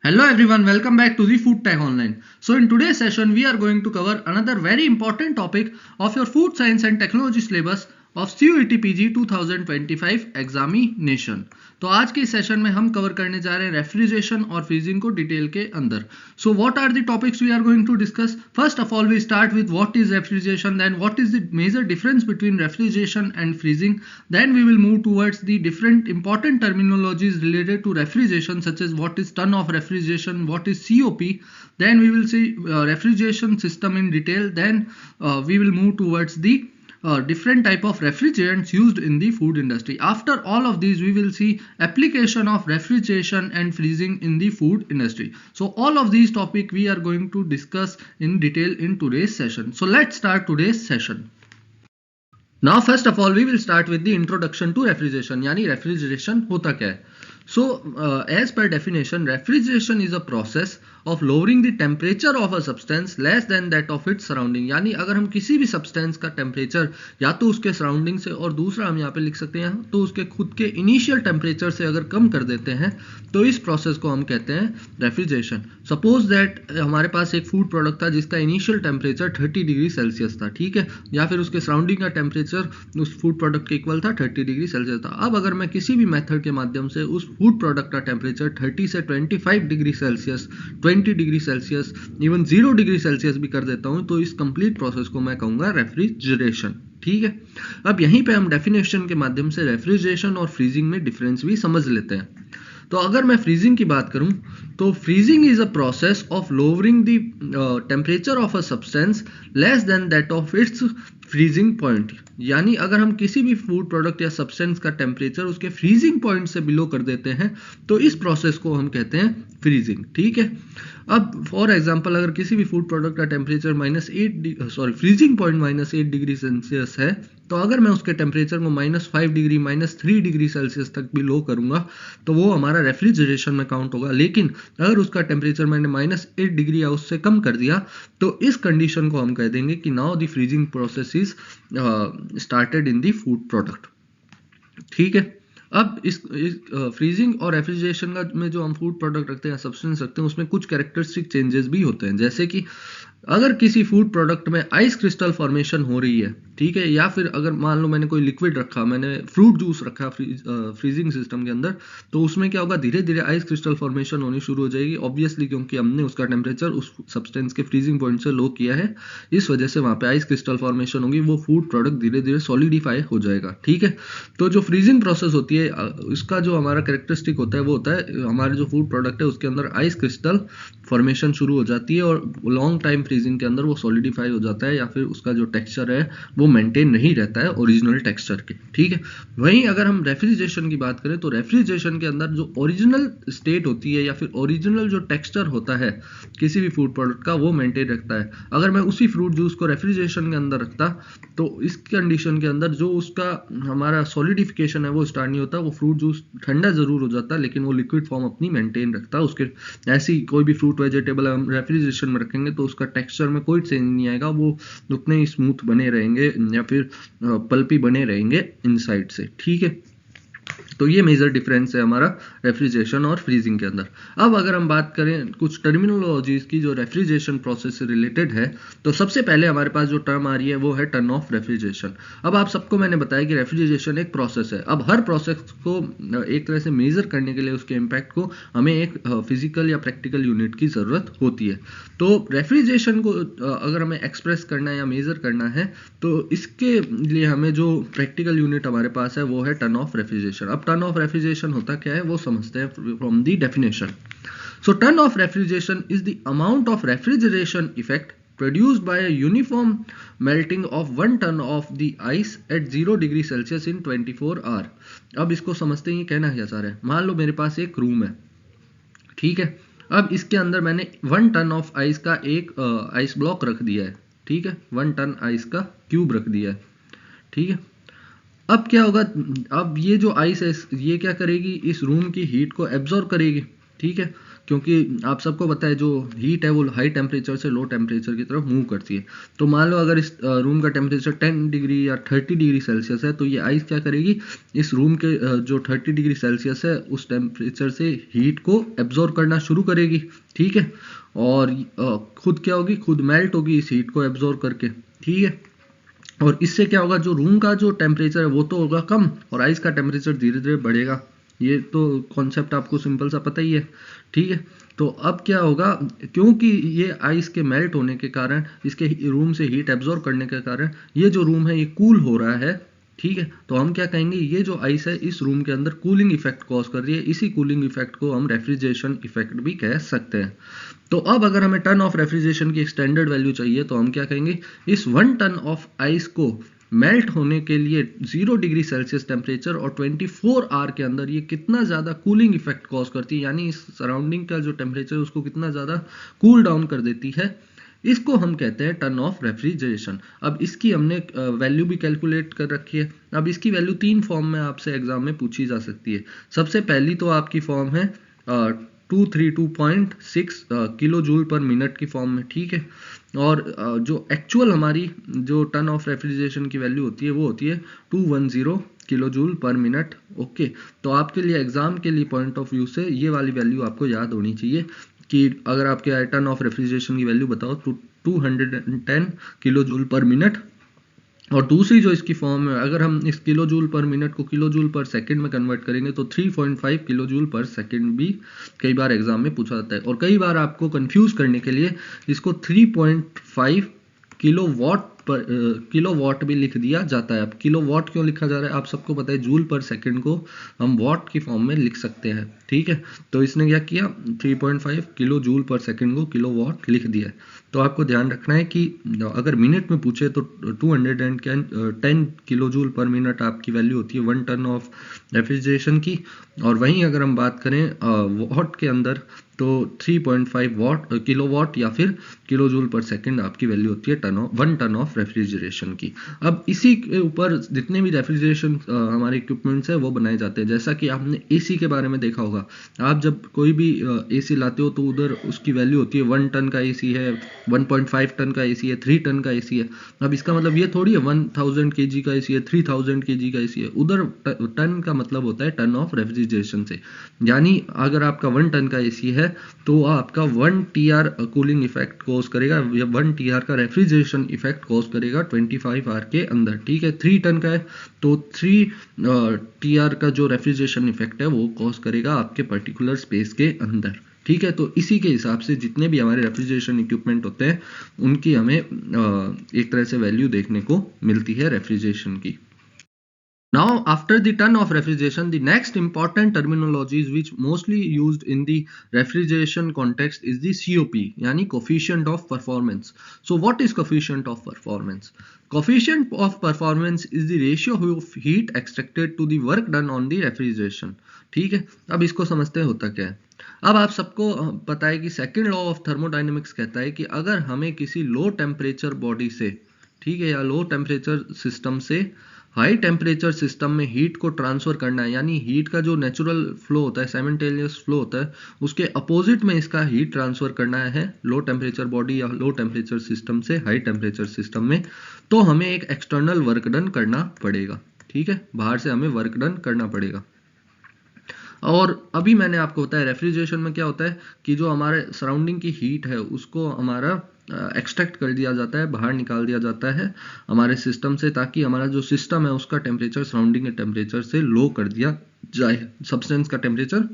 Hello everyone, welcome back to the Food Tech Online. So in today's session, we are going to cover another very important topic of your food science and technology syllabus of CUET PG 2025 examination. तो आज के session में हम cover करने जा रहे हैं refrigeration और फ्रीजिंग को डिटेल के अंदर। So what are the topics we are going to discuss. First of all we start with what is refrigeration, then what is the major difference between refrigeration and freezing, then we will move towards the different important terminologies related to refrigeration, such as what is ton of refrigeration, what is COP. Then we will see refrigeration system in detail. Then we will move towards the different type of refrigerants used in the food industry. After all of these, we will see application of refrigeration and freezing in the food industry. So all of these topic we are going to discuss in detail in today's session. So let's start today's session. Now first of all we will start with the introduction to refrigeration, यानी refrigeration होता क्या है। So as per definition, refrigeration is a process of lowering the temperature of a substance less than that of its surrounding। यानी अगर हम किसी भी substance का temperature या तो उसके surrounding से, और दूसरा हम यहाँ पे लिख सकते हैं तो उसके खुद के initial temperature से अगर कम कर देते हैं तो इस process को हम कहते हैं refrigeration। Suppose that हमारे पास एक food product था जिसका initial temperature 30 डिग्री सेल्सियस था, ठीक है, या फिर उसके surrounding का temperature उस फूड प्रोडक्ट के इक्वल था 30 डिग्री सेल्सियस था। अब अगर मैं किसी भी मेथड के माध्यम से उस फूड प्रोडक्ट का टेम्परेचर 30 से 25 degree Celsius, 20 degree Celsius, even 0 degree Celsius भी कर देता हूं तो इस कंप्लीट प्रोसेस को मैं कहूंगा रेफ्रिजरेशन। ठीक है, अब यहीं पे हम डेफिनेशन के माध्यम से रेफ्रिजरेशन और फ्रीजिंग में डिफरेंस भी समझ लेते हैं। तो अगर मैं फ्रीजिंग की बात करूं तो freezing is a process of lowering the temperature of a substance less than that of its freezing point. यानी अगर हम किसी भी फूड प्रोडक्ट या सब्सटेंस का टेम्परेचर उसके फ्रीजिंग पॉइंट से बिलो कर देते हैं तो इस प्रोसेस को हम कहते हैं फ्रीजिंग। ठीक है, अब फॉर एग्जांपल अगर किसी भी फूड प्रोडक्ट का temperature freezing point -8 degree Celsius है तो अगर मैं उसके टेम्परेचर को -5 डिग्री, -3 डिग्री सेल्सियस तक भी लो करूंगा तो वो हमारा रेफ्रिजरेशन में काउंट होगा। लेकिन अगर उसका टेम्परेचर मैंने -8 डिग्री या उससे कम कर दिया तो इस कंडीशन को हम कह देंगे कि now the freezing process is started in the food product. ठीक है, अब इस फ्रीजिंग और रेफ्रिजरेशन का में जो हम फूड प्रोडक्ट रखते हैं, सब्सटेंस रखते हैं, उसमें कुछ कैरेक्टरिस्टिक चेंजेस भी होते हैं। जैसे कि अगर किसी फूड प्रोडक्ट में आइस क्रिस्टल फॉर्मेशन हो रही है, ठीक है, या फिर अगर मान लो मैंने कोई लिक्विड रखा, मैंने फ्रूट जूस रखा फ्रीजिंग सिस्टम के अंदर, तो उसमें क्या होगा, धीरे धीरे आइस क्रिस्टल फॉर्मेशन होनी शुरू हो जाएगी, ऑब्वियसली क्योंकि हमने उसका टेम्परेचर उस सब्सटेंस के फ्रीजिंग पॉइंट से लो किया है, इस वजह से वहां पे आइस क्रिस्टल फॉर्मेशन होगी, वो फूड प्रोडक्ट धीरे धीरे सॉलिडिफाई हो जाएगा। ठीक है, तो जो फ्रीजिंग प्रोसेस होती है इसका जो हमारा कैरेक्टरिस्टिक होता है वो होता है हमारे जो फूड प्रोडक्ट है उसके अंदर आइस क्रिस्टल फॉर्मेशन शुरू हो जाती है और लॉन्ग टाइम फ्रीजिंग के अंदर वो सॉलिडिफाई हो जाता है, या फिर उसका जो टेक्सचर है वो मेंटेन नहीं रहता है ओरिजिनल टेक्सचर के। ठीक है, वहीं अगर हम रेफ्रिजरेशन की बात करें तो रेफ्रिजरेशन के अंदर जो ओरिजिनल स्टेट होती है या फिर ओरिजिनल जो टेक्सचर होता है किसी भी फूड प्रोडक्ट का वो मेंटेन रखता है। अगर मैं उसी फ्रूट जूस को रेफ्रिजरेशन के अंदर रखता तो इस कंडीशन के अंदर जो उसका हमारा सॉलिडिफिकेशन है वो स्टार्ट नहीं होता, वो फ्रूट जूस ठंडा जरूर हो जाता लेकिन वो लिक्विड फॉर्म अपनी मेंटेन रखता है। उसके ऐसी कोई भी फ्रूट वेजिटेबल हम रेफ्रिजरेशन में रखेंगे तो उसका टेक्सचर में कोई चेंज नहीं आएगा, वो उतने ही स्मूथ बने रहेंगे या फिर पल्पी बने रहेंगे इनसाइड से। ठीक है, तो ये मेजर डिफरेंस है हमारा रेफ्रिजरेशन और फ्रीजिंग के अंदर। अब अगर हम बात करें कुछ टर्मिनोलॉजीज की जो रेफ्रिजरेशन प्रोसेस से रिलेटेड है, तो सबसे पहले हमारे पास जो टर्म आ रही है वो है टर्न ऑफ रेफ्रिजरेशन। अब आप सबको मैंने बताया कि रेफ्रिजरेशन एक प्रोसेस है। अब हर प्रोसेस को एक तरह से मेजर करने के लिए उसके इम्पैक्ट को हमें एक फिजिकल या प्रैक्टिकल यूनिट की जरूरत होती है। तो रेफ्रिजरेशन को अगर हमें एक्सप्रेस करना है या मेजर करना है तो इसके लिए हमें जो प्रैक्टिकल यूनिट हमारे पास है वो है टर्न ऑफ रेफ्रिजरेशन। अब टर्न ऑफ रेफ्रिजरेशन होता क्या है वो समझते हैं from the definition. So turn of refrigeration is the amount of refrigeration effect produced by a uniform melting of 1 ton of the ice at 0 degree Celsius in 24 hour। अब इसको समझते हैं कहना क्या चाह रहे हैं। मान लो मेरे पास एक रूम है, ठीक है, अब इसके अंदर मैंने 1 टन ऑफ आइस का एक आइस ब्लॉक रख दिया है, ठीक है, 1 टन आइस का क्यूब रख दिया है। ठीक है, अब क्या होगा, अब ये जो आइस है ये क्या करेगी, इस रूम की हीट को एब्जॉर्ब करेगी। ठीक है, क्योंकि आप सबको पता है जो हीट है वो हाई टेम्परेचर से लो टेम्परेचर की तरफ मूव करती है। तो मान लो अगर इस रूम का टेम्परेचर 10 डिग्री या 30 डिग्री सेल्सियस है, तो ये आइस क्या करेगी, इस रूम के जो 30 डिग्री सेल्सियस है उस टेम्परेचर से हीट को एब्जॉर्ब करना शुरू करेगी। ठीक है, और खुद क्या होगी, खुद मेल्ट होगी इस हीट को एब्जॉर्ब करके। ठीक है, और इससे क्या होगा, जो रूम का जो टेम्परेचर है वो तो होगा कम और आइस का टेम्परेचर धीरे धीरे बढ़ेगा। ये तो कॉन्सेप्ट आपको सिंपल सा पता ही है। ठीक है, तो अब क्या होगा, क्योंकि ये आइस के मेल्ट होने के कारण, इसके रूम से हीट एब्जॉर्ब करने के कारण ये जो रूम है ये कूल हो रहा है। ठीक है, तो हम क्या कहेंगे, ये जो आइस है इस रूम के अंदर कूलिंग इफेक्ट कॉज कर रही है। इसी कूलिंग इफेक्ट को हम रेफ्रिजरेशन इफेक्ट भी कह सकते हैं। तो अब अगर हमें टन ऑफ रेफ्रिजरेशन की स्टैंडर्ड वैल्यू चाहिए तो हम क्या कहेंगे, इस 1 टन ऑफ आइस को मेल्ट होने के लिए 0 डिग्री सेल्सियस टेम्परेचर और 24 आवर के अंदर ये कितना ज़्यादा कूलिंग इफेक्ट कॉज करती है, यानी इस सराउंडिंग का जो टेम्परेचर है उसको कितना ज़्यादा कूल डाउन कर देती है, इसको हम कहते हैं टन ऑफ रेफ्रिजरेशन। अब इसकी हमने वैल्यू भी कैलकुलेट कर रखी है। अब इसकी वैल्यू 3 फॉर्म में आपसे एग्जाम में पूछी जा सकती है। सबसे पहली तो आपकी फॉर्म है 232.6 किलो जूल पर मिनट की फॉर्म में। ठीक है, और जो एक्चुअल हमारी जो टन ऑफ रेफ्रिजरेशन की वैल्यू होती है वो होती है 210 किलो जूल पर मिनट। ओके, तो आपके लिए एग्जाम के लिए पॉइंट ऑफ व्यू से ये वाली वैल्यू आपको याद होनी चाहिए कि अगर आपके टन ऑफ रेफ्रिजरेशन की वैल्यू बताओ तो 210 किलो जूल पर मिनट। और दूसरी जो इसकी फॉर्म है, अगर हम इस किलो जूल पर मिनट को किलो जूल पर सेकंड में कन्वर्ट करेंगे तो 3.5 किलो जूल पर सेकंड भी कई बार एग्जाम में पूछा जाता है। और कई बार आपको कंफ्यूज करने के लिए इसको 3.5 किलो वॉट पर किलो वॉट भी लिख दिया जाता है। अब किलो वॉट क्यों लिखा जा रहा है, आप सबको पता है जूल पर सेकंड को हम वॉट की फॉर्म में लिख सकते हैं। ठीक है, तो इसने क्या किया, 3.5 किलो जूल पर सेकंड को किलो वॉट लिख दिया है। तो आपको ध्यान रखना है कि अगर मिनट में पूछे तो 210 किलो जूल पर मिनट आपकी वैल्यू होती है 1 टन ऑफ रेफ्रिजरेशन की। और वहीं अगर हम बात करें वॉट के अंदर तो 3.5 किलो वॉट या फिर किलो जूल पर सेकंड आपकी वैल्यू होती है 1 टन ऑफ रेफ्रिजरेशन की। अब इसी के ऊपर जितने भी रेफ्रिजरेशन हमारे इक्विपमेंट्स है वो बनाए जाते हैं। जैसा कि आपने एसी के बारे में देखा होगा, आप जब कोई भी एसी लाते हो तो उधर उसकी वैल्यू होती है 1 टन का एसी है, 1.5 टन का एसी है, 3 टन का एसी है। अब इसका मतलब ये थोड़ी है 1000 kg का एसी है, 3000 kg का एसी है। उधर टन का मतलब होता है टन ऑफ रेफ्रिजरेशन से, यानी अगर आपका 1 टन का एसी है तो आपका 1 TR कूलिंग इफेक्ट कॉज करेगा या 1 TR का रेफ्रिजरेशन इफेक्ट कॉज करेगा 25 आवर के अंदर। ठीक है, 3 टन का है तो 3 TR का जो रेफ्रिजरेशन इफेक्ट है वो कॉज करेगा आपके पर्टिकुलर स्पेस के अंदर। ठीक है, तो इसी के हिसाब से जितने भी हमारे रेफ्रिजरेशन इक्विपमेंट होते हैं उनकी हमें एक तरह से वैल्यू देखने को मिलती है रेफ्रिजरेशन की। Now, after the ton of refrigeration, the next important terminologies which mostly used in the refrigeration context is the COP, यानी coefficient of performance. So, what is coefficient of performance? Coefficient of performance is the ratio of heat extracted to the work done on the refrigeration. ठीक है, अब इसको समझते हैं होता क्या है। अब आप सबको पता है कि सेकेंड लॉ ऑफ थर्मोडाइनमिक्स कहता है कि अगर हमें किसी लो टेम्परेचर बॉडी से, ठीक है, या लो टेम्परेचर सिस्टम से हाई टेम्परेचर सिस्टम में हीट को ट्रांसफर करना है, यानी हीट का जो नेचुरल फ्लो होता है, साइमल्टेनियस फ्लो होता है, उसके अपोजिट में इसका हीट ट्रांसफर करना है लो टेम्परेचर बॉडी या लो टेम्परेचर सिस्टम से हाई टेम्परेचर सिस्टम में, तो हमें एक एक्सटर्नल वर्क डन करना पड़ेगा। ठीक है, बाहर से हमें वर्क डन करना पड़ेगा। और अभी मैंने आपको बताया रेफ्रिजरेशन में क्या होता है कि जो हमारे सराउंडिंग की हीट है उसको हमारा एक्सट्रैक्ट कर दिया जाता है, बाहर निकाल दिया जाता है हमारे सिस्टम से, ताकि हमारा जो सिस्टम है उसका टेम्परेचर सराउंडिंग के टेम्परेचर से लो कर दिया जाए, सब्सटेंस का टेम्परेचर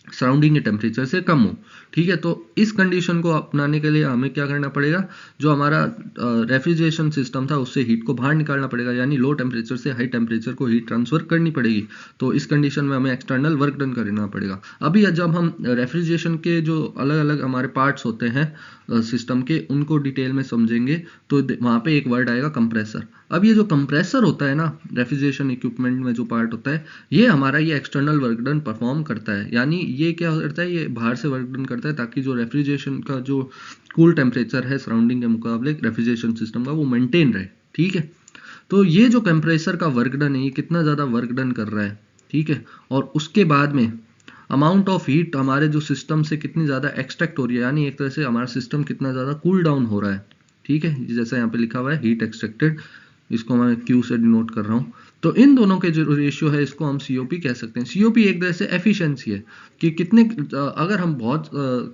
सराउंडिंग के टेम्परेचर से कम हो। ठीक है, तो इस कंडीशन को अपनाने के लिए हमें क्या करना पड़ेगा, जो हमारा रेफ्रिजरेशन सिस्टम था उससे हीट को बाहर निकालना पड़ेगा, यानी लो टेम्परेचर से हाई टेम्परेचर को हीट ट्रांसफर करनी पड़ेगी। तो इस कंडीशन में हमें एक्सटर्नल वर्क डन करना पड़ेगा। अभी जब हम रेफ्रिजरेशन के जो अलग अलग हमारे पार्ट्स होते हैं सिस्टम के, उनको डिटेल में समझेंगे तो वहाँ पे एक वर्ड आएगा कंप्रेसर। अब ये जो कंप्रेसर होता है ना, रेफ्रिजरेशन इक्विपमेंट में जो पार्ट होता है, ये हमारा ये एक्सटर्नल वर्क डन परफॉर्म करता है। यानी ये क्या करता है, ये बाहर से वर्क डन करता है ताकि जो रेफ्रिजरेशन का जो कूल टेम्परेचर है सराउंडिंग के मुकाबले रेफ्रिजरेशन सिस्टम का वो मेंटेन रहे। ठीक है, तो ये जो कंप्रेसर का वर्क डन है ये कितना ज़्यादा वर्क डन कर रहा है। ठीक है, और उसके बाद में अमाउंट ऑफ हीट हमारे जो सिस्टम से कितनी ज़्यादा एक्सट्रैक्ट हो रही है, यानी एक तरह से हमारा सिस्टम कितना ज़्यादा कूल डाउन हो रहा है। ठीक है, जैसा यहाँ पे लिखा हुआ है हीट एक्सट्रैक्टेड, इसको मैं क्यू से डिनोट कर रहा हूँ। तो इन दोनों के जो रेशियो है इसको हम सीओपी कह सकते हैं। सीओपी एक तरह से एफिशिएंसी है कि कितने अगर हम बहुत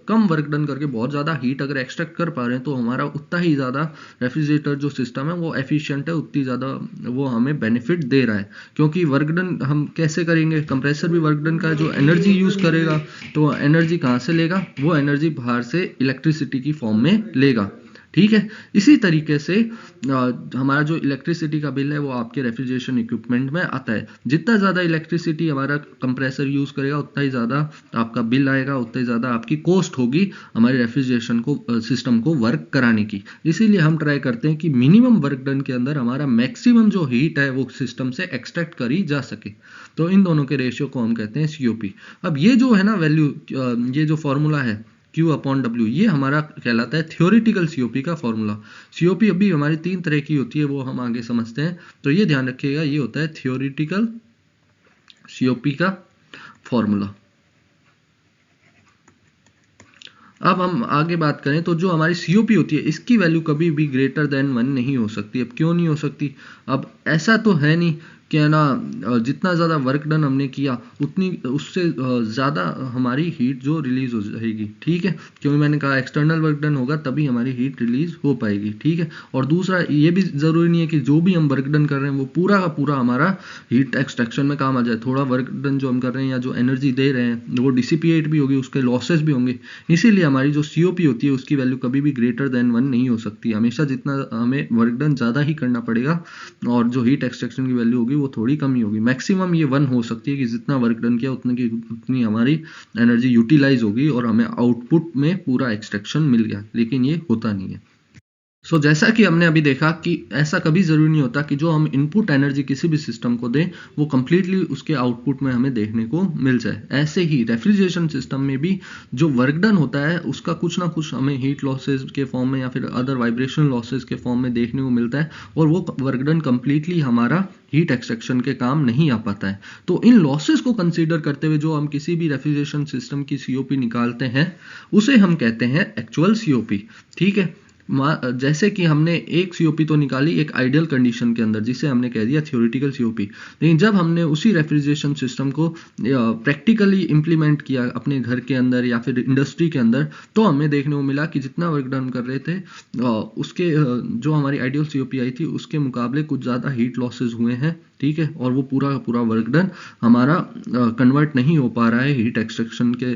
कम वर्क डन करके बहुत ज़्यादा हीट अगर एक्सट्रैक्ट कर पा रहे हैं तो हमारा उतना ही ज़्यादा रेफ्रिजरेटर जो सिस्टम है वो एफिशिएंट है, उतनी ज़्यादा वो हमें बेनिफिट दे रहा है। क्योंकि वर्क डन हम कैसे करेंगे, कंप्रेसर भी वर्क डन का जो एनर्जी यूज़ करेगा तो एनर्जी कहाँ से लेगा, वो एनर्जी बाहर से इलेक्ट्रिसिटी की फॉर्म में लेगा। ठीक है, इसी तरीके से हमारा जो इलेक्ट्रिसिटी का बिल है वो आपके रेफ्रिजरेशन इक्विपमेंट में आता है। जितना ज़्यादा इलेक्ट्रिसिटी हमारा कंप्रेसर यूज़ करेगा उतना ही ज़्यादा आपका बिल आएगा, उतना ही ज़्यादा आपकी कॉस्ट होगी हमारे रेफ्रिजरेशन को सिस्टम को वर्क कराने की। इसीलिए हम ट्राई करते हैं कि मिनिमम वर्क डन के अंदर हमारा मैक्सिमम जो हीट है वो सिस्टम से एक्सट्रैक्ट करी जा सके। तो इन दोनों के रेशियो को हम कहते हैं सीओपी। अब ये जो है ना वैल्यू, ये जो फॉर्मूला है Q अपॉन W, ये हमारा कहलाता है थियोरिटिकल सीओपी का फॉर्मूला। सीओपी अभी हमारी 3 तरह की होती है, वो हम आगे समझते हैं। तो ये ध्यान रखिएगा, ये होता है थियोरिटिकल सीओपी का फॉर्मूला। अब हम आगे बात करें तो जो हमारी सीओपी होती है इसकी वैल्यू कभी भी ग्रेटर देन 1 नहीं हो सकती। अब क्यों नहीं हो सकती, अब ऐसा तो है नहीं कि है ना जितना ज़्यादा वर्क डन हमने किया उतनी उससे ज़्यादा हमारी हीट जो रिलीज हो जाएगी। ठीक है, क्योंकि मैंने कहा एक्सटर्नल वर्क डन होगा तभी हमारी हीट रिलीज हो पाएगी। ठीक है, और दूसरा ये भी ज़रूरी नहीं है कि जो भी हम वर्क डन कर रहे हैं वो पूरा का पूरा हमारा हीट एक्सट्रैक्शन में काम आ जाए। थोड़ा वर्क डन जो हम कर रहे हैं या जो एनर्जी दे रहे हैं वो डिसिपिएट भी होगी, उसके लॉसेस भी होंगे। इसीलिए हमारी जो सीओपी होती है उसकी वैल्यू कभी भी ग्रेटर देन 1 नहीं हो सकती। हमेशा जितना हमें वर्क डन ज़्यादा ही करना पड़ेगा और जो हीट एक्सट्रैक्शन की वैल्यू होगी वो थोड़ी कम ही होगी। मैक्सिमम ये 1 हो सकती है कि जितना वर्क डन किया उतनी हमारी एनर्जी यूटिलाइज होगी और हमें आउटपुट में पूरा एक्सट्रैक्शन मिल गया, लेकिन ये होता नहीं है। जैसा कि हमने अभी देखा कि ऐसा कभी ज़रूरी नहीं होता कि जो हम इनपुट एनर्जी किसी भी सिस्टम को दें वो कंप्लीटली उसके आउटपुट में हमें देखने को मिल जाए। ऐसे ही रेफ्रिजरेशन सिस्टम में भी जो वर्क डन होता है उसका कुछ ना कुछ हमें हीट लॉसेज के फॉर्म में या फिर अदर वाइब्रेशन लॉसेज के फॉर्म में देखने को मिलता है, और वो वर्क डन कंप्लीटली हमारा हीट एक्सट्रैक्शन के काम नहीं आ पाता है। तो इन लॉसेस को कंसीडर करते हुए जो हम किसी भी रेफ्रिजरेशन सिस्टम की सीओपी निकालते हैं उसे हम कहते हैं एक्चुअल सीओपी। ठीक है, जैसे कि हमने एक सीओपी तो निकाली एक आइडियल कंडीशन के अंदर जिसे हमने कह दिया थ्योरेटिकल सीओपी, लेकिन जब हमने उसी रेफ्रिजरेशन सिस्टम को प्रैक्टिकली इंप्लीमेंट किया अपने घर के अंदर या फिर इंडस्ट्री के अंदर तो हमें देखने को मिला कि जितना वर्क डन कर रहे थे उसके जो हमारी आइडियल सीओपी आई थी उसके मुकाबले कुछ ज़्यादा हीट लॉसेज हुए हैं। ठीक है, और वो पूरा का पूरा वर्क डन हमारा कन्वर्ट नहीं हो पा रहा है हीट एक्सट्रैक्शन के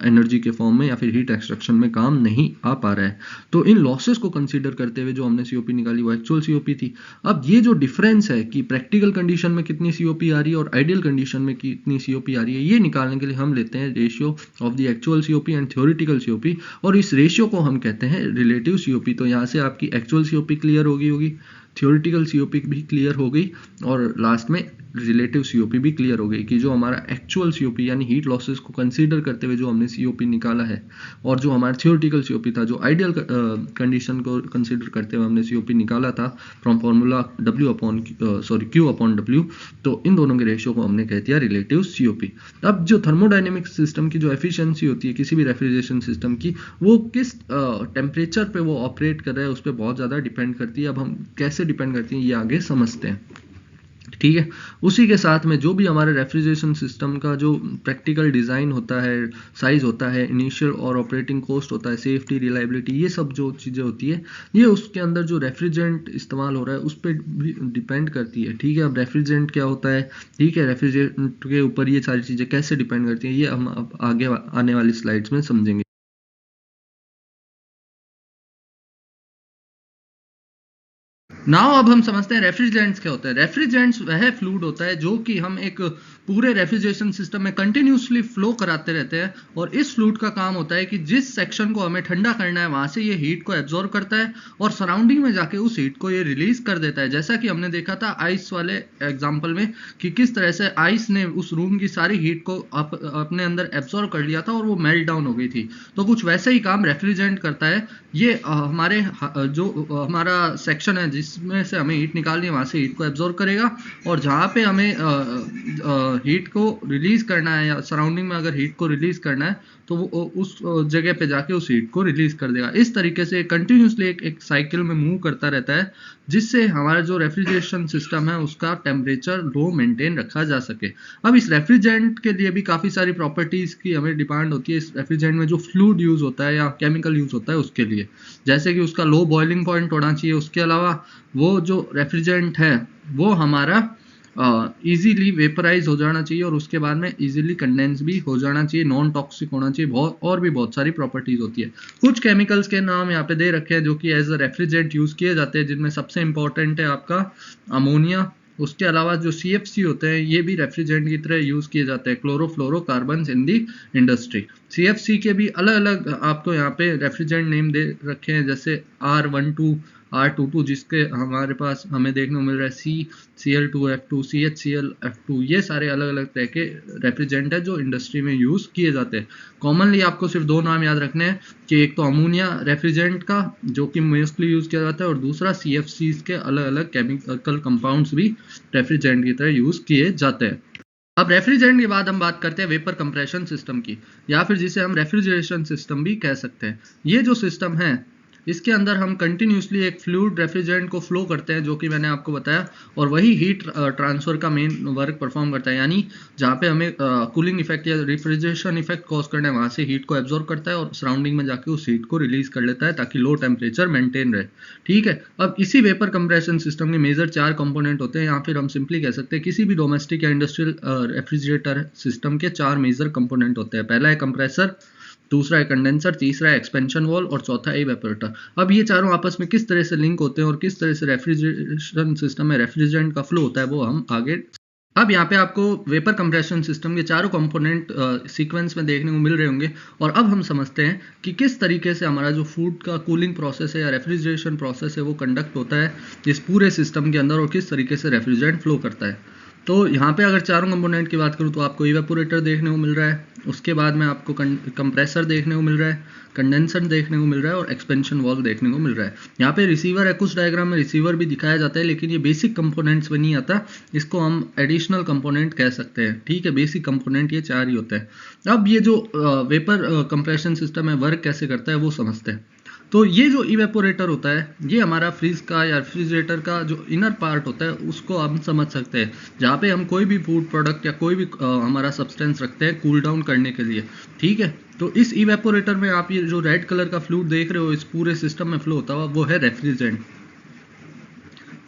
एनर्जी के फॉर्म में या फिर हीट एक्सट्रैक्शन में काम नहीं आ पा रहा है। तो इन लॉसेस को कंसीडर करते हुए जो हमने सीओपी निकाली वो एक्चुअल सीओपी थी। अब ये जो डिफरेंस है कि प्रैक्टिकल कंडीशन में कितनी सीओपी आ रही है और आइडियल कंडीशन में कितनी सीओपी आ रही है, ये निकालने के लिए हम लेते हैं ratio of the actual COP and theoretical COP, और इस रेशियो को हम कहते हैं रिलेटिव सीओपी। तो यहाँ से आपकी एक्चुअल सीओपी क्लियर होगी, थ्योरेटिकल सीओपी भी क्लियर हो गई और लास्ट में रिलेटिव सीओपी भी क्लियर हो गई कि जो हमारा एक्चुअल सीओपी यानी हीट लॉसेस को कंसीडर करते हुए जो हमने सीओपी निकाला है और जो हमारा थ्योरेटिकल सीओपी था जो आइडियल कंडीशन को कंसीडर करते हुए हमने सीओपी निकाला था from formula Q upon W, तो इन दोनों के रेशियो को हमने कह दिया रिलेटिव सीओपी। अब जो थर्मोडायनेमिक सिस्टम की जो एफिशिएंसी होती है किसी भी रेफ्रिजरेशन सिस्टम की, वो किस टेम्परेचर पे वो ऑपरेट कर रहा है उस पर बहुत ज़्यादा डिपेंड करती है। अब हम कैसे डिपेंड करती है ये आगे समझते हैं। ठीक है, उसी के साथ में जो भी हमारे रेफ्रिजरेशन सिस्टम का जो प्रैक्टिकल डिज़ाइन होता है, साइज़ होता है, इनिशियल और ऑपरेटिंग कॉस्ट होता है, सेफ्टी, रिलायबिलिटी, ये सब जो चीज़ें होती है ये उसके अंदर जो रेफ्रिजरेंट इस्तेमाल हो रहा है उस पर भी डिपेंड करती है। ठीक है, अब रेफ्रिजरेंट क्या होता है, ठीक है, रेफ्रिजरेंट के ऊपर ये सारी चीज़ें कैसे डिपेंड करती हैं ये हम अब आगे आने वाली स्लाइड्स में समझेंगे। नाउ अब हम समझते हैं रेफ्रिजरेंट्स क्या होता है। रेफ्रिजरेंट्स वह फ्लूइड होता है जो कि हम एक पूरे रेफ्रिजरेशन सिस्टम में कंटिन्यूसली फ्लो कराते रहते हैं, और इस फ्लूइड का काम होता है कि जिस सेक्शन को हमें ठंडा करना है वहां से ये हीट को एब्जॉर्ब करता है और सराउंडिंग में जाके उस हीट को ये रिलीज कर देता है। जैसा कि हमने देखा था आइस वाले एग्जाम्पल में कि किस तरह से आइस ने उस रूम की सारी हीट को अपने अंदर एब्जॉर्ब कर लिया था और वो मेल्ट डाउन हो गई थी। तो कुछ वैसे ही काम रेफ्रिजरेंट करता है। ये हमारे जो हमारा सेक्शन है जिस जिसमें से हमें हीट निकालनी है वहाँ से हीट को एब्जॉर्ब करेगा, और जहाँ पे हमें हीट को रिलीज करना है या सराउंडिंग में अगर हीट को रिलीज करना है तो वो उस जगह पे जाके उस हीट को रिलीज कर देगा। इस तरीके से कंटिन्यूसली एक साइकिल में मूव करता रहता है, जिससे हमारा जो रेफ्रिजरेशन सिस्टम है उसका टेम्परेचर लो मेंटेन रखा जा सके। अब इस रेफ्रिजरेंट के लिए भी काफ़ी सारी प्रॉपर्टीज़ की हमें डिमांड होती है। इस रेफ्रिजरेंट में जो फ्लूइड यूज़ होता है या केमिकल यूज़ होता है उसके लिए, जैसे कि उसका लो बॉइलिंग पॉइंट होना चाहिए। उसके अलावा वो जो रेफ्रिजरेंट है वो हमारा इजीली वेपराइज हो जाना चाहिए, और उसके बाद में इजीली कंडेंस भी हो जाना चाहिए, नॉन टॉक्सिक होना चाहिए, बहुत और भी बहुत सारी प्रॉपर्टीज होती है। कुछ केमिकल्स के नाम यहाँ पे दे रखे हैं जो कि एज अ रेफ्रिजरेंट यूज किए जाते हैं, जिनमें सबसे इंपॉर्टेंट है आपका अमोनिया। उसके अलावा जो CFC होते हैं ये भी रेफ्रिजरेंट की तरह यूज किए जाते हैं, क्लोरोफ्लोरोकार्बन्स इन दी इंडस्ट्री। CFC के भी अलग अलग आपको यहाँ पे रेफ्रिजरेंट नेम दे रखे हैं, जैसे R12 R22, जिसके हमारे पास हमें देखने को मिल रहा है CCl2F2 CHClF2। ये सारे अलग अलग तरह के रेफ्रिजरेंट है जो इंडस्ट्री में यूज किए जाते हैं। कॉमनली आपको सिर्फ दो नाम याद रखने हैं कि एक तो अमोनिया रेफ्रिजरेंट का जो कि मोस्टली यूज किया जाता है, और दूसरा CFCs के अलग अलग केमिकल कंपाउंड्स भी रेफ्रिजरेंट की तरह यूज किए जाते हैं। अब रेफ्रिजरेंट के बाद हम बात करते हैं वेपर कंप्रेशन सिस्टम की, या फिर जिसे हम रेफ्रिजरेशन सिस्टम भी कह सकते हैं। ये जो सिस्टम है इसके अंदर हम कंटिन्यूसली एक फ्लूइड रेफ्रिजरेंट को फ्लो करते हैं, जो कि मैंने आपको बताया, और वही हीट ट्रांसफर का मेन वर्क परफॉर्म करता है। यानी जहाँ पे हमें कूलिंग इफेक्ट या रेफ्रिजरेशन इफेक्ट कॉज करना है वहाँ से हीट को एब्जॉर्ब करता है और सराउंडिंग में जाके उस हीट को रिलीज कर लेता है ताकि लो टेम्परेचर मेंटेन रहे। ठीक है, अब इसी वेपर कंप्रेशन सिस्टम के मेजर 4 कंपोनेंट होते हैं, या फिर हम सिंपली कह सकते हैं किसी भी डोमेस्टिक या इंडस्ट्रियल रेफ्रिजरेटर सिस्टम के 4 मेजर कंपोनेंट होते हैं। पहला है कंप्रेसर, दूसरा है कंडेंसर, तीसरा है एक्सपेंशन वॉल, और चौथा है इवेपोरेटर। अब ये चारों आपस में किस तरह से लिंक होते हैं और किस तरह से रेफ्रिजरेशन सिस्टम में रेफ्रिजरेंट का फ्लो होता है वो हम आगे। अब यहाँ पे आपको वेपर कंप्रेशन सिस्टम के चारों कंपोनेंट सीक्वेंस में देखने को मिल रहे होंगे, और अब हम समझते हैं कि किस तरीके से हमारा जो फूड का कूलिंग प्रोसेस है या रेफ्रिजरेशन प्रोसेस है वो कंडक्ट होता है इस पूरे सिस्टम के अंदर, और किस तरीके से रेफ्रिजरेंट फ्लो करता है। तो यहाँ पे अगर चारों कंपोनेंट की बात करूँ तो आपको इवेपोरेटर देखने को मिल रहा है, उसके बाद में आपको कंप्रेसर देखने को मिल रहा है, कंडेंसर देखने को मिल रहा है, और एक्सपेंशन वाल्व देखने को मिल रहा है। यहाँ पे रिसीवर है, कुछ डायग्राम में रिसीवर भी दिखाया जाता है, लेकिन ये बेसिक कंपोनेंट्स में नहीं आता, इसको हम एडिशनल कंपोनेंट कह सकते हैं। ठीक है, बेसिक कंपोनेंट ये 4 ही होते हैं। अब ये जो वेपर कंप्रेशन सिस्टम है वर्क कैसे करता है वो समझते हैं। तो ये जो इवेपोरेटर होता है ये हमारा फ्रिज का या रेफ्रिजरेटर का जो इनर पार्ट होता है उसको हम समझ सकते हैं, जहाँ पे हम कोई भी फूड प्रोडक्ट या कोई भी हमारा सब्सटेंस रखते हैं कूल डाउन करने के लिए। ठीक है, तो इस इवेपोरेटर में आप ये जो रेड कलर का फ्लूइड देख रहे हो इस पूरे सिस्टम में फ्लो होता हुआ वो है रेफ्रिजरेंट।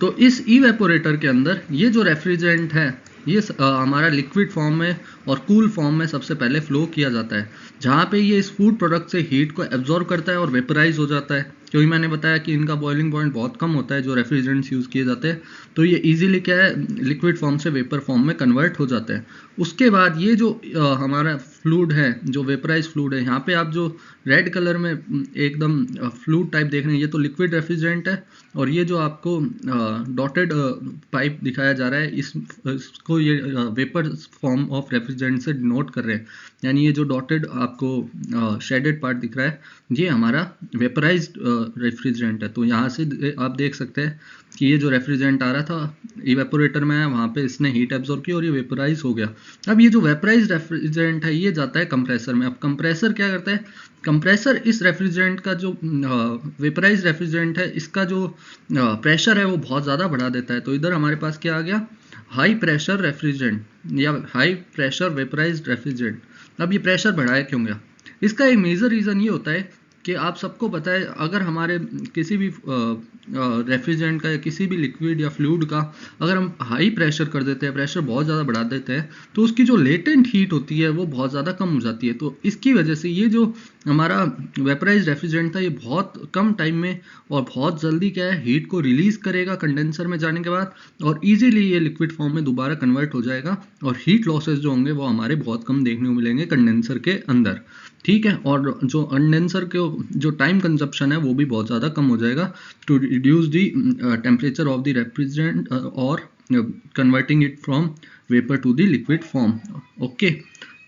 तो इस इवेपोरेटर के अंदर ये जो रेफ्रिजरेंट है ये हमारा लिक्विड फॉर्म में और कूल फॉर्म में सबसे पहले फ्लो किया जाता है, जहाँ पे ये इस फूड प्रोडक्ट से हीट को एब्जॉर्ब करता है और वेपराइज हो जाता है। क्योंकि मैंने बताया कि इनका बॉइलिंग पॉइंट बहुत कम होता है जो रेफ्रिजरेंट्स यूज़ किए जाते हैं, तो ये इजीली क्या है लिक्विड फॉर्म से वेपर फॉर्म में कन्वर्ट हो जाते हैं। उसके बाद ये जो हमारा फ्लूइड है जो वेपराइज फ्लूइड है, यहाँ पे आप जो रेड कलर में एकदम फ्लूइड टाइप देख रहे हैं ये तो लिक्विड रेफ्रिजरेंट है, और ये जो आपको डॉटेड पाइप दिखाया जा रहा है इसको ये वेपर फॉर्म ऑफ रेफ्रिजरेंट से डिनोट कर रहे हैं। यानी ये जो डॉटेड आपको शेडेड पार्ट दिख रहा है ये हमारा वेपराइज्ड रेफ्रिजरेंट है। तो यहाँ से आप देख सकते हैं कि ये जो रेफ्रिजरेंट आ रहा था इवेपोरेटर में है, वहाँ पे इसने हीट एब्जॉर्ब की और ये वेपराइज हो गया। अब ये जो वेपराइज्ड रेफ्रिजरेंट है ये जाता है कंप्रेसर में। अब कंप्रेसर क्या करता है, कंप्रेसर इस रेफ्रिजरेंट का जो वेपराइज रेफ्रिजरेंट है इसका जो प्रेशर है वो बहुत ज़्यादा बढ़ा देता है। तो इधर हमारे पास क्या आ गया, हाई प्रेशर रेफ्रिजरेंट या हाई प्रेशर वेपराइज्ड रेफ्रिजरेंट। अब ये प्रेशर बढ़ाया क्यों गया, इसका एक मेजर रीज़न ये होता है कि आप सबको पता है अगर हमारे किसी भी रेफ्रिजरेंट का या किसी भी लिक्विड या फ्लूइड का अगर हम हाई प्रेशर कर देते हैं, प्रेशर बहुत ज़्यादा बढ़ा देते हैं, तो उसकी जो लेटेंट हीट होती है वो बहुत ज़्यादा कम हो जाती है। तो इसकी वजह से ये जो हमारा वेपराइज्ड रेफ्रिजरेंट था ये बहुत कम टाइम में और बहुत जल्दी क्या है हीट को रिलीज़ करेगा कंडेंसर में जाने के बाद, और ईजिली ये लिक्विड फॉर्म में दोबारा कन्वर्ट हो जाएगा, और हीट लॉसेस जो होंगे वो हमारे बहुत कम देखने को मिलेंगे कंडेंसर के अंदर। ठीक है, और जो कंडेंसर के जो टाइम कंजप्शन है वो भी बहुत ज़्यादा कम हो जाएगा to reduce the temperature of the refrigerant और converting it from vapour to the liquid form. Okay,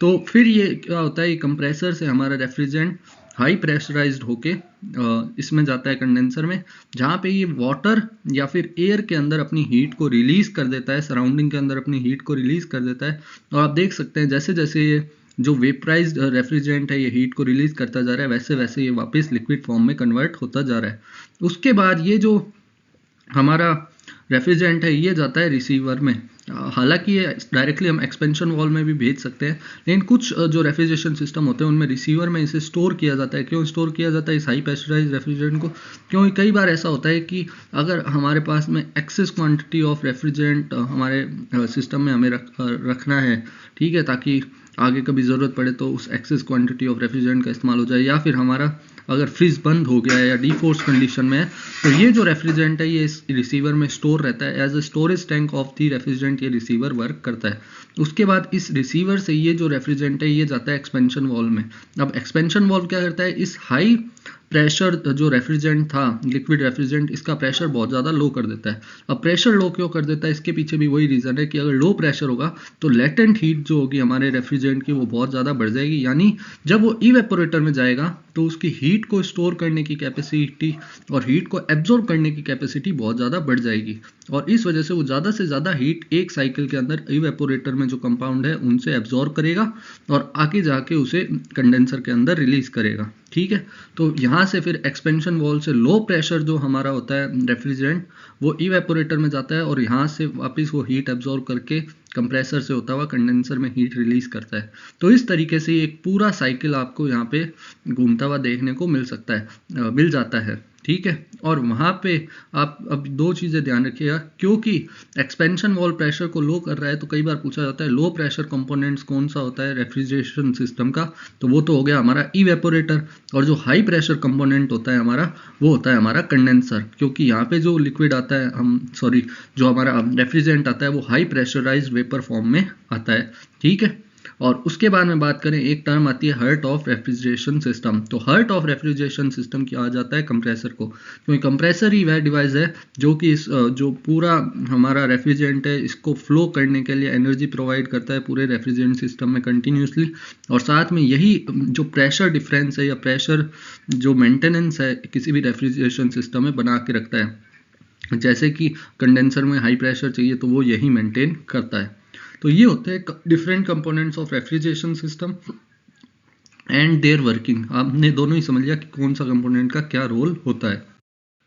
तो फिर ये क्या होता है, कंप्रेसर से हमारा रेफ्रिजरेंट हाई प्रेशराइज्ड होके इसमें जाता है कंडेंसर में, जहाँ पे ये वाटर या फिर एयर के अंदर अपनी हीट को रिलीज कर देता है, सराउंडिंग के अंदर अपनी हीट को रिलीज कर देता है। और आप देख सकते हैं जैसे जैसे ये जो वेपराइज्ड रेफ्रिजरेंट है ये हीट को रिलीज करता जा रहा है, वैसे वैसे ये वापस लिक्विड फॉर्म में कन्वर्ट होता जा रहा है। उसके बाद ये जो हमारा रेफ्रिजरेंट है ये जाता है रिसीवर में। हालांकि ये डायरेक्टली हम एक्सपेंशन वॉल में भी भेज सकते हैं, लेकिन कुछ जो रेफ्रिजरेशन सिस्टम होते हैं उनमें रिसीवर में इसे स्टोर किया जाता है। क्यों स्टोर किया जाता है इस हाई प्रेशराइज रेफ्रिजरेंट को? क्योंकि कई बार ऐसा होता है कि अगर हमारे पास में एक्सेस क्वांटिटी ऑफ रेफ्रिजरेंट हमारे सिस्टम में हमें रखना है, ठीक है, ताकि आगे कभी ज़रूरत पड़े तो उस एक्सेस क्वांटिटी ऑफ रेफ्रिजरेंट का इस्तेमाल हो जाए, या फिर हमारा अगर फ्रिज बंद हो गया है या डीफोर्स कंडीशन में है, तो ये जो रेफ्रिजरेंट है ये इस रिसीवर में स्टोर रहता है। As a storage tank of the refrigerant ये रिसीवर वर्क करता है। उसके बाद इस रिसीवर से ये जो रेफ्रिजरेंट है ये जाता है एक्सपेंशन वॉल्व में। अब एक्सपेंशन वॉल्व क्या करता है, इस हाई प्रेशर जो रेफ्रिजरेंट था, लिक्विड रेफ्रिजरेंट, इसका प्रेशर बहुत ज़्यादा लो कर देता है। अब प्रेशर लो क्यों कर देता है, इसके पीछे भी वही रीज़न है कि अगर लो प्रेशर होगा तो लेटेंट हीट जो होगी हमारे रेफ्रिजरेंट की वो बहुत ज़्यादा बढ़ जाएगी, यानी जब वो इवेपोरेटर में जाएगा तो उसकी हीट को स्टोर करने की कैपेसिटी और हीट को एब्जॉर्ब करने की कैपेसिटी बहुत ज़्यादा बढ़ जाएगी, और इस वजह से वो ज़्यादा से ज़्यादा हीट एक साइकिल के अंदर इवेपोरेटर में जो कंपाउंड है उनसे एब्जॉर्ब करेगा और आगे जाके उसे कंडेंसर के अंदर रिलीज करेगा। ठीक है, तो यहाँ से फिर एक्सपेंशन वॉल से लो प्रेशर जो हमारा होता है रेफ्रिजरेंट वो इवेपोरेटर में जाता है और यहाँ से वापस वो हीट एब्जॉर्ब करके कंप्रेसर से होता हुआ कंडेंसर में हीट रिलीज करता है। तो इस तरीके से एक पूरा साइकिल आपको यहाँ पे घूमता हुआ देखने को मिल सकता है, मिल जाता है। ठीक है, और वहाँ पे आप अब दो चीज़ें ध्यान रखिएगा, क्योंकि एक्सपेंशन वॉल प्रेशर को लो कर रहा है तो कई बार पूछा जाता है लो प्रेशर कंपोनेंट्स कौन सा होता है रेफ्रिजरेशन सिस्टम का, तो वो तो हो गया हमारा इवेपोरेटर, और जो हाई प्रेशर कंपोनेंट होता है हमारा वो होता है हमारा कंडेंसर, क्योंकि यहाँ पे जो लिक्विड आता है जो हमारा रेफ्रिजरेंट आता है वो हाई प्रेशराइज्ड वेपर फॉर्म में आता है। ठीक है, और उसके बाद में बात करें एक टर्म आती है हार्ट ऑफ रेफ्रिजरेशन सिस्टम। तो हार्ट ऑफ रेफ्रिजरेशन सिस्टम क्या जाता है कंप्रेसर को, क्योंकि कंप्रेसर ही वह डिवाइस है जो कि जो पूरा हमारा रेफ्रिजरेंट है इसको फ्लो करने के लिए एनर्जी प्रोवाइड करता है पूरे रेफ्रिजरेंट सिस्टम में कंटिन्यूसली, और साथ में यही जो प्रेशर डिफरेंस है या प्रेशर जो मेंटेनेंस है किसी भी रेफ्रिजरेशन सिस्टम में बना के रखता है। जैसे कि कंडेंसर में हाई प्रेशर चाहिए तो वो यही मेंटेन करता है। तो ये होते हैं different components of refrigeration system and their working. आपने दोनों ही समझ लिया कि कौन सा कंपोनेंट का क्या रोल होता है।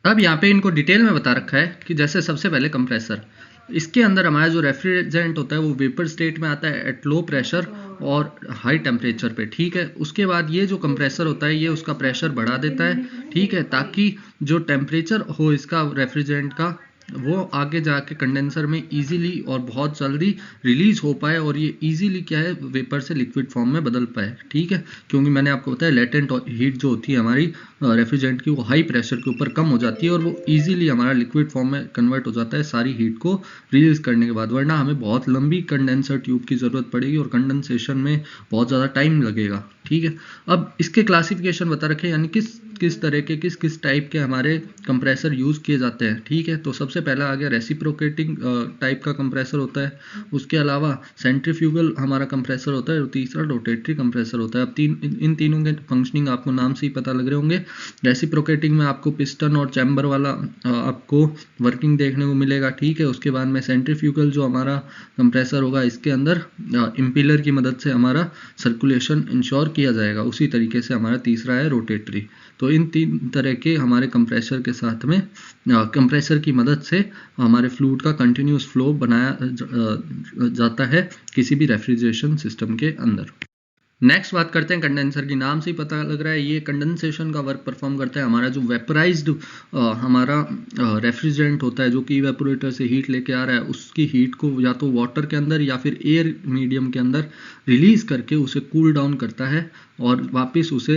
अब यहाँ पे इनको डिटेल में बता रखा है कि जैसे सबसे पहले कंप्रेसर, इसके अंदर हमारा जो रेफ्रिजरेंट होता है वो वेपर स्टेट में आता है एट लो प्रेशर और हाई टेम्परेचर पे। ठीक है, उसके बाद ये जो कंप्रेसर होता है ये उसका प्रेशर बढ़ा देता है, ठीक है, ताकि जो टेम्परेचर हो इसका रेफ्रिजरेंट का वो आगे जाके कंडेंसर में इजीली और बहुत जल्दी रिलीज हो पाए और ये इजीली क्या है वेपर से लिक्विड फॉर्म में बदल पाए। ठीक है, क्योंकि मैंने आपको बताया लेटेंट हीट जो होती है हमारी रेफ्रिजरेंट की वो हाई प्रेशर के ऊपर कम हो जाती है और वो इजीली हमारा लिक्विड फॉर्म में कन्वर्ट हो जाता है सारी हीट को रिलीज करने के बाद, वरना हमें बहुत लंबी कंडेंसर ट्यूब की ज़रूरत पड़ेगी और कंडेंसेशन में बहुत ज़्यादा टाइम लगेगा। ठीक है, अब इसके क्लासिफिकेशन बता रखे, यानी किस तरह के किस टाइप के हमारे कंप्रेसर यूज़ किए जाते हैं। ठीक है, तो सबसे पहला आ गया रेसिप्रोकेटिंग टाइप का कंप्रेसर होता है, उसके अलावा सेंट्रीफ्यूगल हमारा कंप्रेसर होता है और तीसरा रोटेटरी कंप्रेसर होता है। अब इन तीनों के फंक्शनिंग आपको नाम से ही पता लग रहे होंगे। रेसिप्रोकेटिंग में आपको पिस्टन और चैम्बर वाला आपको वर्किंग देखने को मिलेगा। ठीक है, उसके बाद में सेंट्रीफ्यूगल जो हमारा कंप्रेसर होगा इसके अंदर इम्पिलर की मदद से हमारा सर्कुलेशन इंश्योर किया जाएगा। उसी तरीके से हमारा तीसरा है रोटेटरी। तो इन तीन तरह के हमारे कंप्रेसर के साथ में कंप्रेसर की मदद से हमारे फ्लूइड का कंटिन्यूस फ्लो बनाया जाता है किसी भी रेफ्रिजरेशन सिस्टम के अंदर। नेक्स्ट बात करते हैं कंडेंसर की। नाम से ही पता लग रहा है ये कंडेंसेशन का वर्क परफॉर्म करता है। हमारा जो वेपराइज्ड हमारा रेफ्रिजरेंट होता है जो कि इवेपोरेटर से हीट लेके आ रहा है उसकी हीट को या तो वाटर के अंदर या फिर एयर मीडियम के अंदर रिलीज करके उसे कूल डाउन करता है और वापस उसे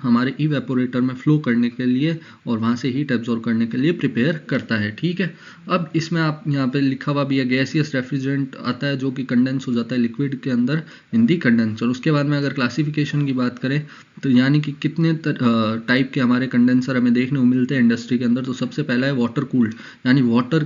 हमारे इवेपोरेटर में फ्लो करने के लिए और वहाँ से हीट एब्जॉर्ब करने के लिए प्रिपेयर करता है। ठीक है, अब इसमें आप यहाँ पे लिखा हुआ भी है गैसियस रेफ्रिजरेंट आता है जो कि कंडेंस हो जाता है लिक्विड के अंदर इन दी कंडेंसर। उसके बाद में अगर क्लासिफिकेशन की बात करें तो यानी कि कितने टाइप के हमारे कंडेंसर हमें देखने को मिलते हैं इंडस्ट्री के अंदर, तो सबसे पहला है वाटर कूल्ड, यानी वाटर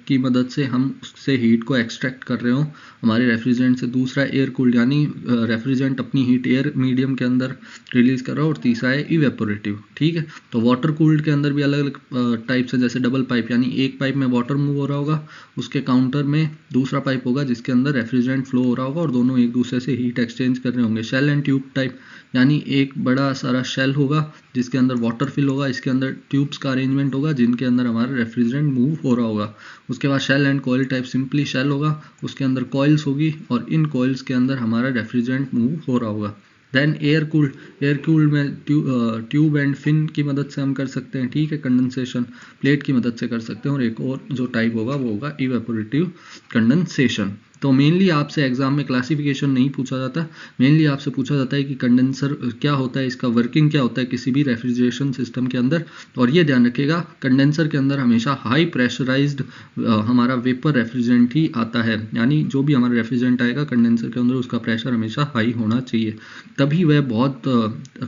की मदद से हम उससे हीट को एक्सट्रैक्ट कर रहे हो हमारे रेफ्रिजरेंट से। दूसरा एयर कूल्ड यानी रेफ्रिजरेंट अपनी हीट एयर मीडियम के अंदर रिलीज कर रहा है। और तीसरा है इवेपोरेटिव, ठीक है। तो वाटर कूल्ड के अंदर भी अलग अलग टाइप्स है, जैसे डबल पाइप यानी एक पाइप में वाटर मूव हो रहा होगा, उसके काउंटर में दूसरा पाइप होगा जिसके अंदर रेफ्रिजरेंट फ्लो हो रहा होगा और दोनों एक दूसरे से हीट एक्सचेंज कर रहे होंगे। शेल एंड ट्यूब टाइप यानी एक बड़ा सारा शेल होगा जिसके अंदर वाटर फिल होगा, इसके अंदर ट्यूब्स का अरेंजमेंट होगा जिनके अंदर हमारा रेफ्रिजरेंट मूव हो रहा होगा। उसके बाद shell and coil type, simply shell होगा, उसके अंदर कॉइल्स होगी और इन कॉइल्स के अंदर हमारा रेफ्रिजरेंट मूव हो रहा होगा। देन एयर कूल्ड में ट्यूब एंड फिन की मदद से हम कर सकते हैं, ठीक है। कंडेंसेशन प्लेट की मदद से कर सकते हैं। और एक और जो टाइप होगा वो होगा इवेपोरेटिव कंडेंसेशन। तो मेनली आपसे एग्जाम में क्लासिफिकेशन नहीं पूछा जाता, मेनली आपसे पूछा जाता है कि कंडेंसर क्या होता है, इसका वर्किंग क्या होता है किसी भी रेफ्रिजरेशन सिस्टम के अंदर। और ये ध्यान रखिएगा कंडेंसर के अंदर हमेशा हाई प्रेशराइज्ड हमारा वेपर रेफ्रिजरेंट ही आता है, यानी जो भी हमारा रेफ्रिजरेंट आएगा कंडेंसर के अंदर उसका प्रेशर हमेशा हाई होना चाहिए, तभी वह बहुत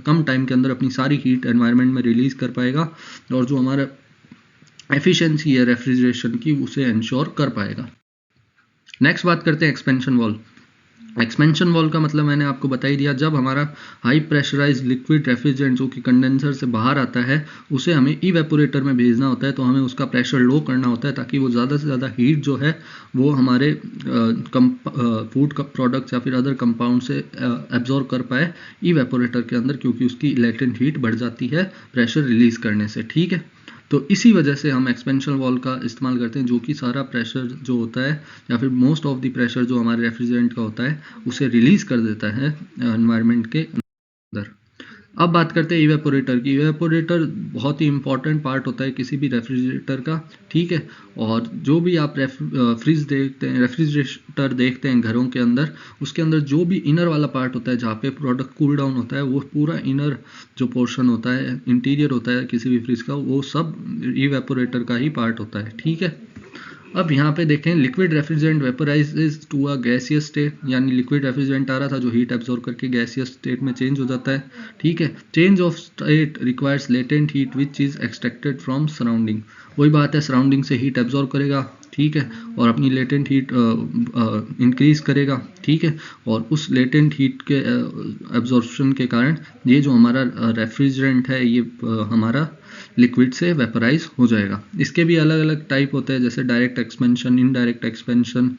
कम टाइम के अंदर अपनी सारी हीट एनवायरनमेंट में रिलीज कर पाएगा और जो हमारा एफिशिएंसी है रेफ्रिजरेशन की उसे इंश्योर कर पाएगा। नेक्स्ट बात करते हैं एक्सपेंशन वाल्व। एक्सपेंशन वाल्व का मतलब मैंने आपको बता ही दिया, जब हमारा हाई प्रेशराइज्ड लिक्विड रेफ्रिजरेंट जो कि कंडेंसर से बाहर आता है उसे हमें इवेपोरेटर में भेजना होता है, तो हमें उसका प्रेशर लो करना होता है ताकि वो ज़्यादा से ज़्यादा हीट जो है वो हमारे फूड प्रोडक्ट्स या फिर अदर कंपाउंड से एब्जॉर्ब कर पाए इवेपोरेटर के अंदर, क्योंकि उसकी लेटेंट हीट बढ़ जाती है प्रेशर रिलीज करने से, ठीक है। तो इसी वजह से हम एक्सपेंशन वाल्व का इस्तेमाल करते हैं, जो कि सारा प्रेशर जो होता है या फिर मोस्ट ऑफ द प्रेशर जो हमारे रेफ्रिजरेंट का होता है उसे रिलीज कर देता है एनवायरनमेंट के अंदर। अब बात करते हैं इवेपोरेटर की। इवेपोरेटर बहुत ही इंपॉर्टेंट पार्ट होता है किसी भी रेफ्रिजरेटर का, ठीक है। और जो भी आप फ्रिज देखते हैं, रेफ्रिजरेटर देखते हैं घरों के अंदर, उसके अंदर जो भी इनर वाला पार्ट होता है जहाँ पे प्रोडक्ट कूल डाउन होता है, वो पूरा इनर जो पोर्शन होता है, इंटीरियर होता है किसी भी फ्रिज का, वो सब इवेपोरेटर का ही पार्ट होता है, ठीक है। अब यहाँ पे देखें, liquid refrigerant vaporises to a gaseous state, यानी लिक्विड रेफ्रिजरेंट आ रहा था जो हीट एब्जॉर्ब करके गैसियस स्टेट में चेंज हो जाता है, ठीक है। Change of state requires latent heat which is extracted from surrounding. वही बात है, सराउंडिंग से हीट एब्जॉर्ब करेगा, ठीक है, और अपनी लेटेंट हीट इंक्रीज करेगा, ठीक है। और उस लेटेंट हीट के एब्जॉर्प्शन के कारण ये जो हमारा रेफ्रिजरेंट है ये हमारा लिक्विड से वेपराइज हो जाएगा। इसके भी अलग अलग टाइप होते हैं, जैसे डायरेक्ट एक्सपेंशन, इनडायरेक्ट एक्सपेंशन।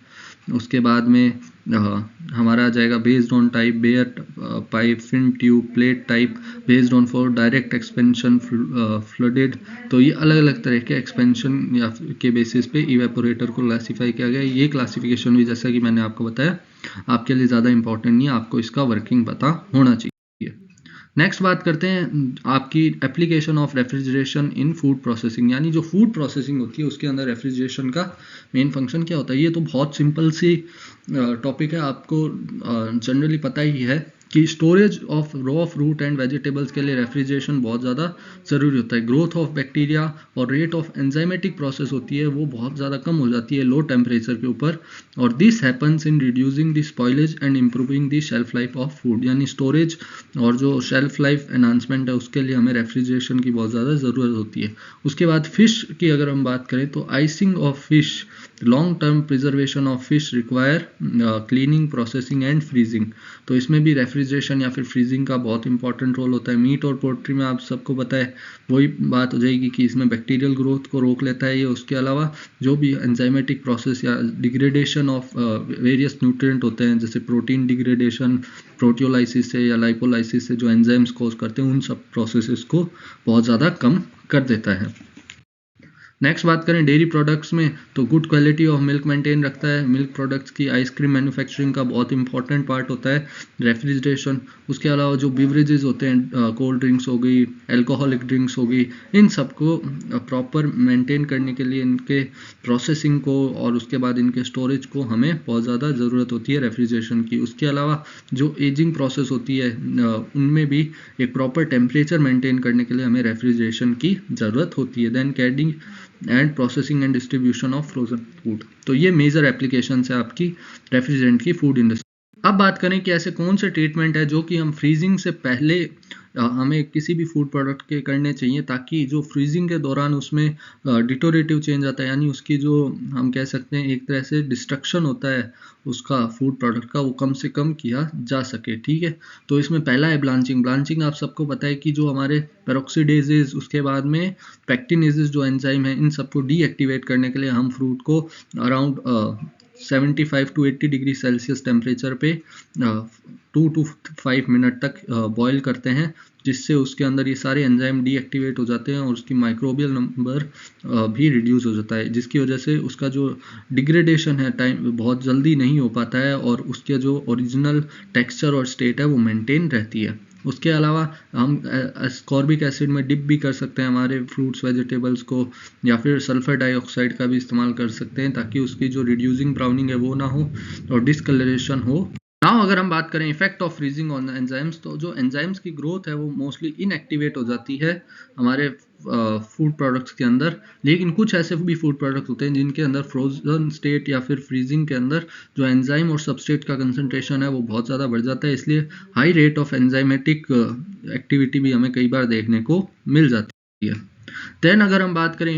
उसके बाद में हमारा आ जाएगा based on type, bare pipe, fin tube, plate type, based on for direct expansion, flooded. तो ये अलग अलग तरह के एक्सपेंशन या के बेसिस पे इवेपोरेटर को क्लासीफाई किया गया है। ये क्लासिफिकेशन भी जैसा कि मैंने आपको बताया आपके लिए ज़्यादा इंपॉर्टेंट नहीं है, आपको इसका वर्किंग पता होना चाहिए। नेक्स्ट बात करते हैं आपकी application of refrigeration in food processing, यानी जो फूड प्रोसेसिंग होती है उसके अंदर रेफ्रिजरेशन का मेन फंक्शन क्या होता है। ये तो बहुत सिंपल सी टॉपिक है, आपको जनरली पता ही है कि storage of raw fruit and vegetables के लिए रेफ्रिजरेशन बहुत ज़्यादा ज़रूरी होता है। ग्रोथ ऑफ बैक्टीरिया और रेट ऑफ एंजाइमेटिक प्रोसेस होती है वो बहुत ज़्यादा कम हो जाती है लो टेम्परेचर के ऊपर, और this happens in reducing the spoilage and improving the shelf life of food. यानी स्टोरेज और जो शेल्फ लाइफ एनहांसमेंट है उसके लिए हमें रेफ्रिजरेशन की बहुत ज़्यादा ज़रूरत होती है। उसके बाद फिश की अगर हम बात करें तो icing of fish, long term preservation of fish require cleaning, processing and freezing. तो इसमें भी रेफ्रिजरेशन या फिर फ्रीजिंग का बहुत इंपॉर्टेंट रोल होता है। मीट और पोल्ट्री में आप सबको पता है वही बात हो जाएगी कि इसमें बैक्टीरियल ग्रोथ को रोक लेता है ये। उसके अलावा जो भी एंजाइमेटिक प्रोसेस या डिग्रेडेशन ऑफ वेरियस न्यूट्रिएंट होते हैं, जैसे प्रोटीन डिग्रेडेशन प्रोटियोलाइसिस से या लाइपोलाइसिस से जो एंजाइम्स कोज करते हैं, उन सब प्रोसेसेस को बहुत ज़्यादा कम कर देता है। नेक्स्ट बात करें डेयरी प्रोडक्ट्स में, तो good quality of milk maintain रखता है। मिल्क प्रोडक्ट्स की आइसक्रीम मैन्युफैक्चरिंग का बहुत इंपॉर्टेंट पार्ट होता है रेफ्रिजरेशन। उसके अलावा जो बिवरेजेस होते हैं, कोल्ड ड्रिंक्स हो गई, एल्कोहलिक ड्रिंक्स हो गई, इन सबको प्रॉपर मेंटेन करने के लिए इनके प्रोसेसिंग को और उसके बाद इनके स्टोरेज को हमें बहुत ज़्यादा ज़रूरत होती है रेफ्रिजरेशन की। उसके अलावा जो एजिंग प्रोसेस होती है उनमें भी एक प्रॉपर टेम्परेचर मेंटेन करने के लिए हमें रेफ्रिजरेशन की ज़रूरत होती है। Then canning and processing and distribution of frozen food. तो ये मेजर एप्लीकेशन है आपकी रेफ्रिजरेंट की फूड इंडस्ट्री। अब बात करें कि ऐसे कौन से ट्रीटमेंट है जो कि हम फ्रीजिंग से पहले हमें किसी भी फूड प्रोडक्ट के करने चाहिए ताकि जो फ्रीजिंग के दौरान उसमें डिटोरेटिव चेंज आता है, यानी उसकी जो हम कह सकते हैं एक तरह से डिस्ट्रक्शन होता है उसका फूड प्रोडक्ट का, वो कम से कम किया जा सके। ठीक है, तो इसमें पहला है ब्लांचिंग। ब्लांचिंग आप सबको पता है कि जो हमारे पेरोक्सीडेजेज, उसके बाद में पैक्टिनेजेस जो एंजाइम है, इन सबको डीएक्टिवेट करने के लिए हम फ्रूट को around 75 to 80 degree Celsius temperature पे 2 to 5 मिनट तक बॉईल करते हैं, जिससे उसके अंदर ये सारे एंजाइम डीएक्टिवेट हो जाते हैं और उसकी माइक्रोबियल नंबर भी रिड्यूस हो जाता है, जिसकी वजह से उसका जो डिग्रेडेशन है टाइम बहुत जल्दी नहीं हो पाता है और उसके जो ओरिजिनल टेक्सचर और स्टेट है वो मेंटेन रहती है। उसके अलावा हम एस्कॉर्बिक एसिड में डिप भी कर सकते हैं हमारे फ्रूट्स वेजिटेबल्स को, या फिर सल्फर डाइऑक्साइड का भी इस्तेमाल कर सकते हैं ताकि उसकी जो रिड्यूसिंग ब्राउनिंग है वो ना हो और डिसकलरेशन हो। नाउ अगर हम बात करें effect of freezing on enzymes, तो जो एंजाइम्स की ग्रोथ है वो मोस्टली इनएक्टिवेट हो जाती है हमारे फूड प्रोडक्ट्स के अंदर, लेकिन कुछ ऐसे भी फूड प्रोडक्ट होते हैं जिनके अंदर फ्रोजन स्टेट या फिर फ्रीजिंग के अंदर जो एंजाइम और सबस्ट्रेट का कंसंट्रेशन है वो बहुत ज़्यादा बढ़ जाता है, इसलिए high rate of enzymatic activity भी हमें कई बार देखने को मिल जाती है। देन अगर हम बात करें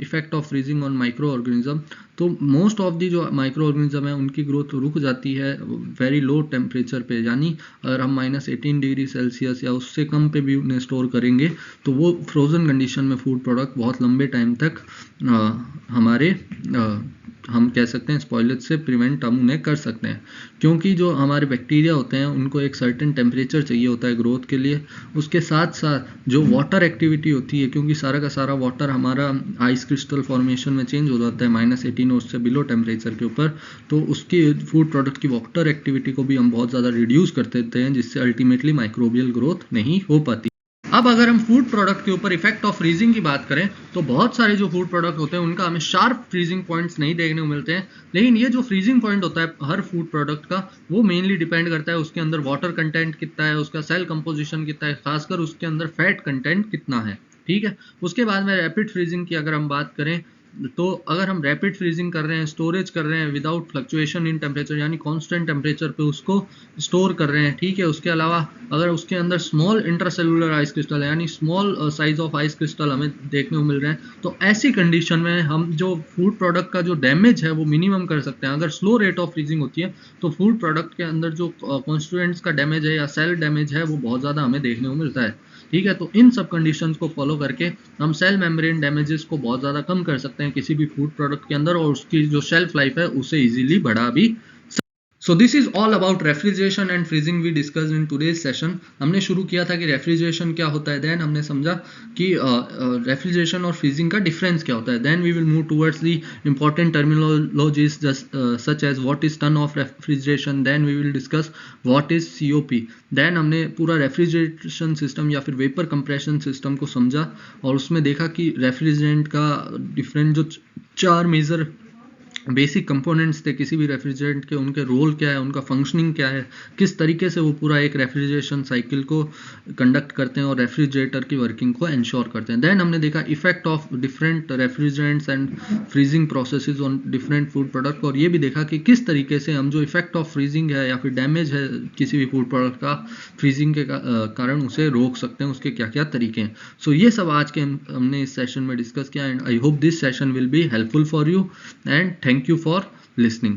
effect of freezing on micro organism, तो मोस्ट ऑफ दी जो माइक्रो ऑर्गेनिज्म है उनकी ग्रोथ रुक जाती है वेरी लो टेम्परेचर पे, यानी अगर हम -18 डिग्री सेल्सियस या उससे कम पे भी उन्हें स्टोर करेंगे तो वो फ्रोजन कंडीशन में फूड प्रोडक्ट बहुत लंबे टाइम तक हमारे हम कह सकते हैं स्पॉइलेज से प्रिवेंट हम उन्हें कर सकते हैं, क्योंकि जो हमारे बैक्टीरिया होते हैं उनको एक सर्टेन टेम्परेचर चाहिए होता है ग्रोथ के लिए। उसके साथ साथ जो वाटर एक्टिविटी होती है, क्योंकि सारा का सारा वाटर हमारा आइस क्रिस्टल फॉर्मेशन में चेंज हो जाता है -18 और उससे बिलो टेम्परेचर के ऊपर, तो उसकी फूड प्रोडक्ट की वाटर एक्टिविटी को भी हम बहुत ज़्यादा रिड्यूस कर देते हैं, जिससे अल्टीमेटली माइक्रोबियल ग्रोथ नहीं हो पाती। अब अगर हम फूड प्रोडक्ट के ऊपर इफेक्ट ऑफ फ्रीजिंग की बात करें, तो बहुत सारे जो फूड प्रोडक्ट होते हैं उनका हमें शार्प फ्रीजिंग पॉइंट्स नहीं देखने को मिलते हैं, लेकिन ये जो फ्रीजिंग पॉइंट होता है हर फूड प्रोडक्ट का, वो मेनली डिपेंड करता है उसके अंदर वाटर कंटेंट कितना है, उसका सेल कंपोजिशन कितना है, खासकर उसके अंदर फैट कंटेंट कितना है। ठीक है, उसके बाद में रैपिड फ्रीजिंग की अगर हम बात करें, तो अगर हम रैपिड फ्रीजिंग कर रहे हैं, स्टोरेज कर रहे हैं विदाउट फ्लक्चुएशन इन टेम्परेचर, यानी कांस्टेंट टेम्परेचर पे उसको स्टोर कर रहे हैं। ठीक है, उसके अलावा अगर उसके अंदर स्मॉल इंट्रासेलुलर आइस क्रिस्टल यानी small size of ice crystal हमें देखने को मिल रहे हैं, तो ऐसी कंडीशन में हम जो फूड प्रोडक्ट का जो डैमेज है वो मिनिमम कर सकते हैं। अगर स्लो रेट ऑफ फ्रीजिंग होती है तो फूड प्रोडक्ट के अंदर जो कॉन्स्टिट्यूएंट्स का डैमेज है या सेल डैमेज है वो बहुत ज़्यादा हमें देखने को मिलता है। ठीक है, तो इन सब कंडीशंस को फॉलो करके हम सेल मेम्ब्रेन डैमेजेस को बहुत ज़्यादा कम कर सकते हैं किसी भी फूड प्रोडक्ट के अंदर, और उसकी जो शेल्फ लाइफ है उसे इजीली बढ़ा भी। So this is all about refrigeration and freezing we discussed in today's session। हमने शुरू किया था कि रेफ्रिजरेशन क्या होता है, देन हमने समझा कि रेफ्रिजरेशन और फ्रीजिंग का डिफरेंस क्या होता है, then we will move towards the important terminologies such as what is ton of refrigeration, then we will discuss what is COP. देन हमने पूरा रेफ्रिजरेशन सिस्टम या फिर वेपर कंप्रेशन सिस्टम को समझा और उसमें देखा कि रेफ्रिजरेंट का डिफरेंट जो 4 मेजर बेसिक कंपोनेंट्स थे किसी भी रेफ्रिजरेंट के, उनके रोल क्या है, उनका फंक्शनिंग क्या है, किस तरीके से वो पूरा एक रेफ्रिजरेशन साइकिल को कंडक्ट करते हैं और रेफ्रिजरेटर की वर्किंग को इंश्योर करते हैं। देन हमने देखा effect of different refrigerants and freezing processes on different food product, और ये भी देखा कि किस तरीके से हम जो इफेक्ट ऑफ फ्रीजिंग है या फिर डैमेज है किसी भी फूड प्रोडक्ट का फ्रीजिंग के कारण उसे रोक सकते हैं, उसके क्या क्या तरीके हैं। सो ये सब आज के हमने इस सेशन में डिस्कस किया, and I hope this session will be helpful for you, and thank you for listening।